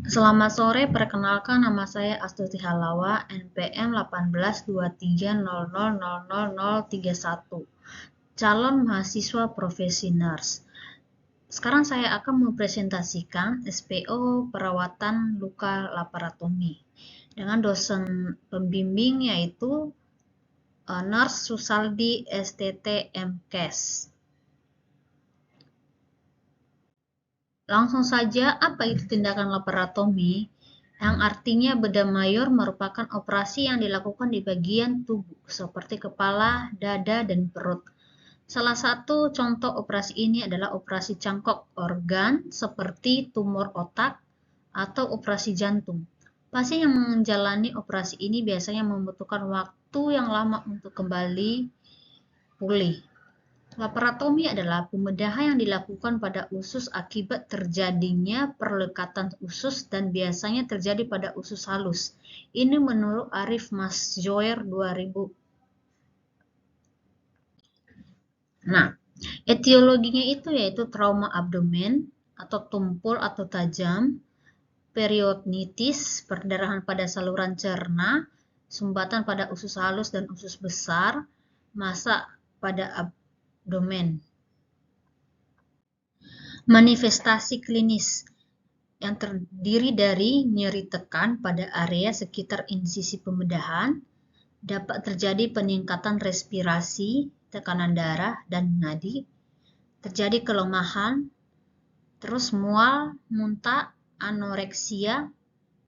Selamat sore, perkenalkan nama saya Astuti Halawa, NPM 182300000031, calon mahasiswa profesi nurse. Sekarang saya akan mempresentasikan SPO perawatan luka laparotomi dengan dosen pembimbing yaitu Nurse Susaldi STT MKes. Langsung saja, apa itu tindakan laparotomi? Yang artinya bedah mayor merupakan operasi yang dilakukan di bagian tubuh seperti kepala, dada, dan perut. Salah satu contoh operasi ini adalah operasi cangkok organ seperti tumor otak atau operasi jantung. Pasien yang menjalani operasi ini biasanya membutuhkan waktu yang lama untuk kembali pulih. Laparotomi adalah pembedahan yang dilakukan pada usus akibat terjadinya perlekatan usus dan biasanya terjadi pada usus halus. Ini menurut Arif Masjoer 2000. Nah, etiologinya itu yaitu trauma abdomen atau tumpul atau tajam, periodontitis, perdarahan pada saluran cerna, sumbatan pada usus halus dan usus besar, massa pada abdomen. Manifestasi klinis yang terdiri dari nyeri tekan pada area sekitar insisi pembedahan, dapat terjadi peningkatan respirasi, tekanan darah, dan nadi, terjadi kelemahan, terus mual, muntah, anoreksia,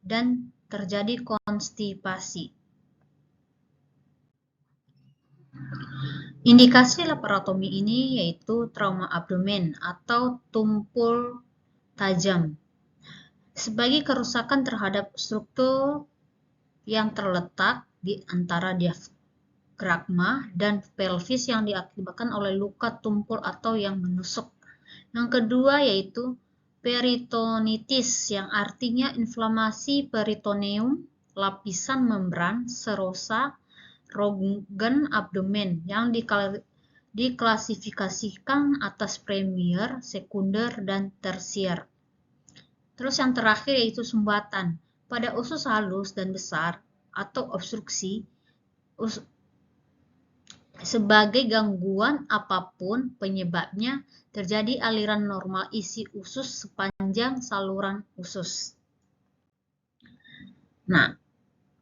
dan terjadi konstipasi. Indikasi laparotomi ini yaitu trauma abdomen atau tumpul tajam sebagai kerusakan terhadap struktur yang terletak di antara diafragma dan pelvis yang diakibatkan oleh luka tumpul atau yang menusuk. Yang kedua yaitu peritonitis yang artinya inflamasi peritoneum, lapisan membran, serosa, ronggen abdomen yang diklasifikasikan atas premier, sekunder, dan tersier. Terus yang terakhir yaitu sumbatan pada usus halus dan besar atau obstruksi sebagai gangguan apapun penyebabnya terjadi aliran normal isi usus sepanjang saluran usus. Nah,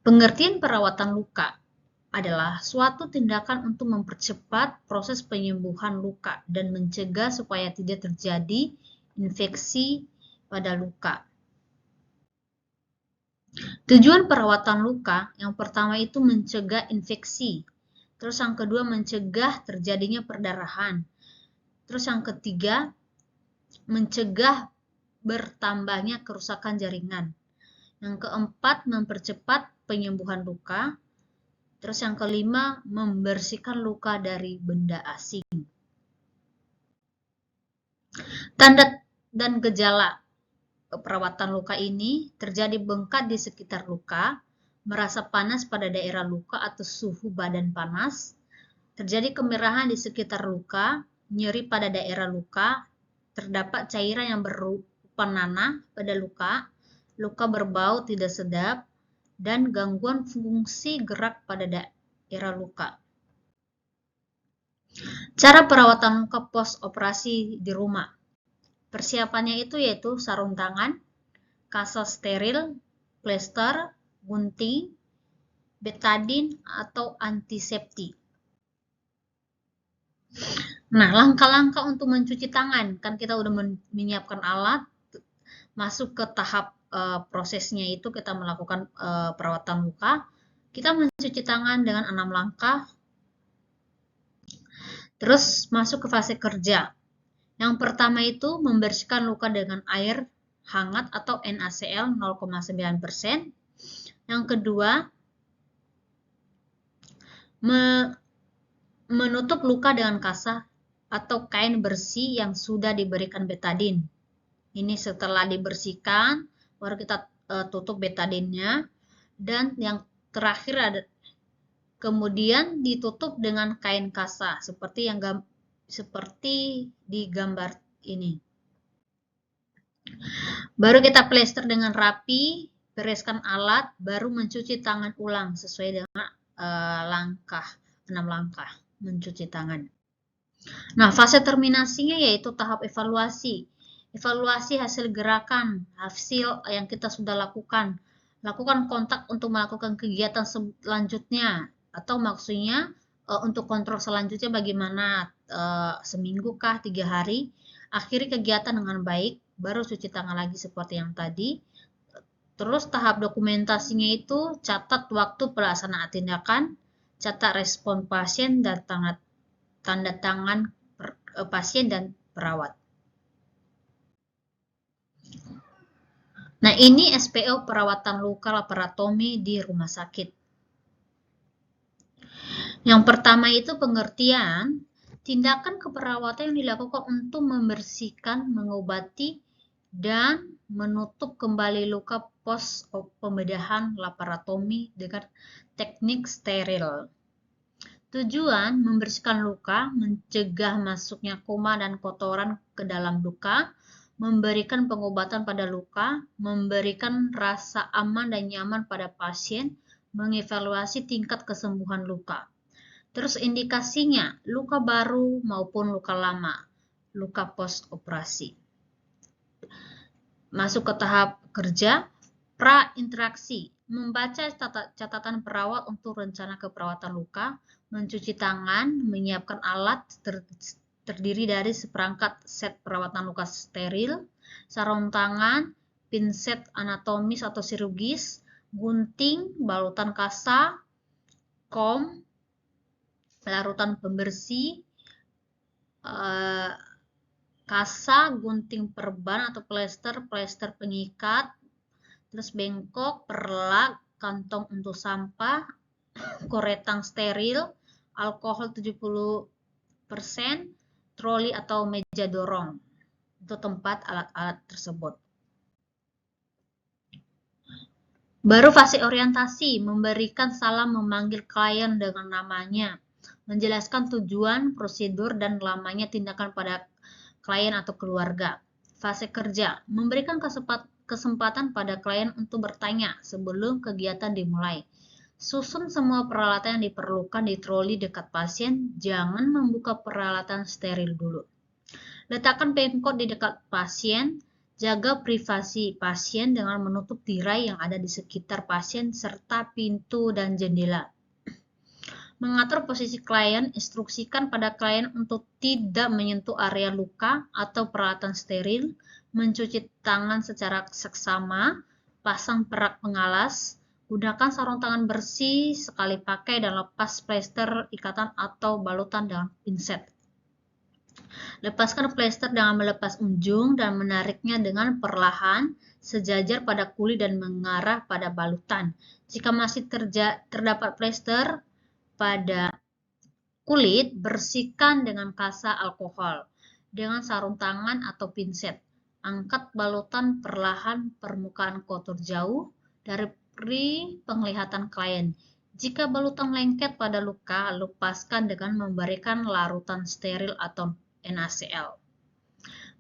pengertian perawatan luka adalah suatu tindakan untuk mempercepat proses penyembuhan luka dan mencegah supaya tidak terjadi infeksi pada luka. Tujuan perawatan luka yang pertama itu mencegah infeksi. Terus yang kedua mencegah terjadinya perdarahan. Terus yang ketiga mencegah bertambahnya kerusakan jaringan. Yang keempat mempercepat penyembuhan luka. Terus yang kelima membersihkan luka dari benda asing. Tanda dan gejala perawatan luka ini terjadi bengkak di sekitar luka, merasa panas pada daerah luka atau suhu badan panas, terjadi kemerahan di sekitar luka, nyeri pada daerah luka, terdapat cairan yang berupa nanah pada luka, luka berbau tidak sedap, dan gangguan fungsi gerak pada daerah luka. Cara perawatan luka pos operasi di rumah. Persiapannya itu yaitu sarung tangan, kasa steril, plester, gunting, betadine, atau antiseptik. Nah, langkah-langkah untuk mencuci tangan, kan kita udah menyiapkan alat, masuk ke tahap prosesnya itu kita melakukan perawatan luka. Kita mencuci tangan dengan 6 langkah, terus masuk ke fase kerja. Yang pertama itu membersihkan luka dengan air hangat atau NaCl 0,9%. Yang kedua, menutup luka dengan kasa atau kain bersih yang sudah diberikan betadine. Ini setelah dibersihkan, baru kita tutup betadinnya. Dan yang terakhir ada kemudian ditutup dengan kain kasa seperti di gambar ini. Baru kita plester dengan rapi, bereskan alat, baru mencuci tangan ulang sesuai dengan 6 langkah mencuci tangan. Nah, fase terminasinya yaitu tahap evaluasi. Evaluasi hasil gerakan, hasil yang kita sudah lakukan. Lakukan kontak untuk melakukan kegiatan selanjutnya. Atau maksudnya untuk kontrol selanjutnya bagaimana, seminggu kah, 3 hari. Akhiri kegiatan dengan baik, baru cuci tangan lagi seperti yang tadi. Terus tahap dokumentasinya itu catat waktu pelaksanaan tindakan, catat respon pasien dan tanda tangan pasien dan perawat. Nah, ini SPO perawatan luka laparotomi di rumah sakit. Yang pertama itu pengertian, tindakan keperawatan yang dilakukan untuk membersihkan, mengobati, dan menutup kembali luka pos pembedahan laparotomi dengan teknik steril. Tujuan membersihkan luka, mencegah masuknya kuman dan kotoran ke dalam luka, memberikan pengobatan pada luka, memberikan rasa aman dan nyaman pada pasien, mengevaluasi tingkat kesembuhan luka. Terus indikasinya, luka baru maupun luka lama, luka post-operasi. Masuk ke tahap kerja, pra-interaksi, membaca catatan perawat untuk rencana keperawatan luka, mencuci tangan, menyiapkan alat terdiri dari seperangkat set perawatan luka steril, sarung tangan, pinset anatomis atau chirurgis, gunting, balutan kasa, kom, larutan pembersih, kasa, gunting perban atau plester pengikat, terus bengkok, perlak, kantong untuk sampah, koretang steril, alkohol 70%, troli atau meja dorong untuk tempat alat-alat tersebut. Baru fase orientasi, memberikan salam memanggil klien dengan namanya, menjelaskan tujuan, prosedur, dan lamanya tindakan pada klien atau keluarga. Fase kerja, memberikan kesempatan pada klien untuk bertanya sebelum kegiatan dimulai. Susun semua peralatan yang diperlukan di troli dekat pasien, jangan membuka peralatan steril dulu. Letakkan bengkok di dekat pasien, jaga privasi pasien dengan menutup tirai yang ada di sekitar pasien serta pintu dan jendela. Mengatur posisi klien, instruksikan pada klien untuk tidak menyentuh area luka atau peralatan steril, mencuci tangan secara seksama, pasang perak pengalas, gunakan sarung tangan bersih sekali pakai dan lepas plester, ikatan atau balutan dengan pinset. Lepaskan plester dengan melepas ujung dan menariknya dengan perlahan, sejajar pada kulit dan mengarah pada balutan. Jika masih terdapat plester pada kulit, bersihkan dengan kasa alkohol dengan sarung tangan atau pinset. Angkat balutan perlahan permukaan kotor jauh dari penglihatan klien. Jika balutan lengket pada luka, lepaskan dengan memberikan larutan steril atau NaCl.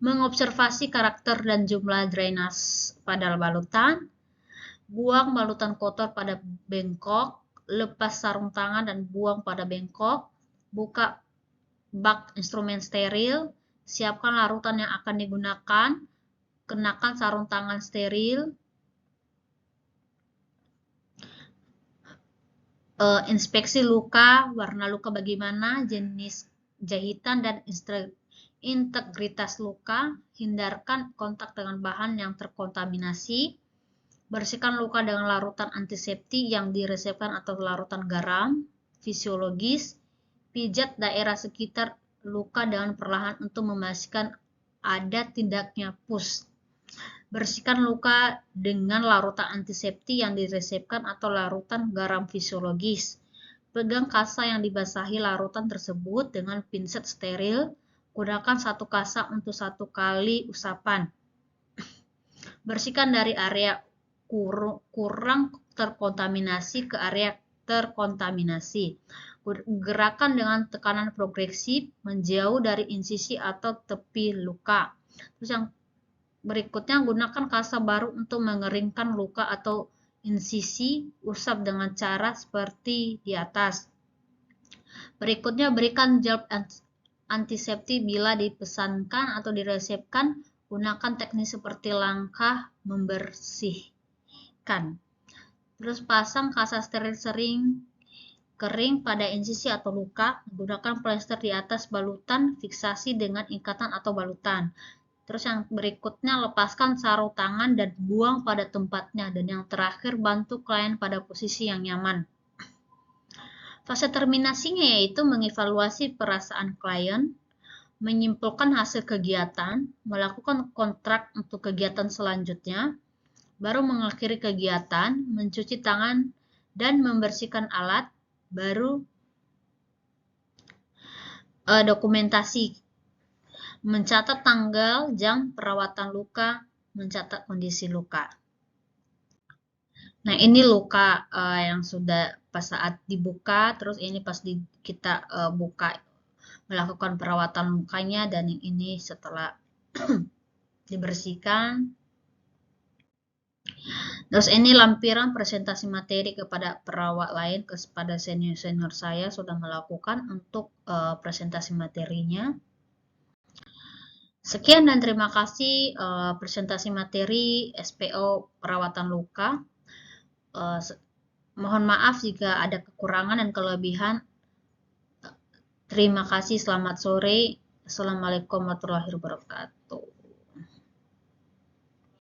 Mengobservasi karakter dan jumlah drainase pada balutan. Buang balutan kotor pada bengkok. Lepas sarung tangan dan buang pada bengkok. Buka bak instrumen steril. Siapkan larutan yang akan digunakan. Kenakan sarung tangan steril. Inspeksi luka, warna luka bagaimana, jenis jahitan dan integritas luka. Hindarkan kontak dengan bahan yang terkontaminasi. Bersihkan luka dengan larutan antiseptik yang diresepkan atau larutan garam fisiologis. Pijat daerah sekitar luka dengan perlahan untuk memastikan ada tindaknya pus. Bersihkan luka dengan larutan antiseptik yang diresepkan atau larutan garam fisiologis. Pegang kasa yang dibasahi larutan tersebut dengan pinset steril. Gunakan satu kasa untuk 1 kali usapan. Bersihkan dari area kurang terkontaminasi ke area terkontaminasi. Gerakan dengan tekanan progresif menjauh dari insisi atau tepi luka. Terus yang Berikutnya, gunakan kasa baru untuk mengeringkan luka atau insisi. Usap dengan cara seperti di atas. Berikutnya, berikan gel antiseptik bila dipesankan atau diresepkan. Gunakan teknik seperti langkah membersihkan. Terus pasang kasa steril sering kering pada insisi atau luka. Gunakan plester di atas balutan, fiksasi dengan ikatan atau balutan. Terus yang berikutnya, lepaskan sarung tangan dan buang pada tempatnya. Dan yang terakhir, bantu klien pada posisi yang nyaman. Fase terminasinya yaitu mengevaluasi perasaan klien, menyimpulkan hasil kegiatan, melakukan kontrak untuk kegiatan selanjutnya, baru mengakhiri kegiatan, mencuci tangan dan membersihkan alat, baru dokumentasi, mencatat tanggal, jam perawatan luka, mencatat kondisi luka. Nah, ini luka yang sudah pas saat dibuka, terus ini pas kita buka melakukan perawatan lukanya, dan ini setelah dibersihkan. Terus ini lampiran presentasi materi kepada perawat lain, kepada senior-senior saya sudah melakukan untuk presentasi materinya. Sekian dan terima kasih presentasi materi SPO perawatan luka. Mohon maaf jika ada kekurangan dan kelebihan. Terima kasih, selamat sore. Assalamualaikum warahmatullahi wabarakatuh.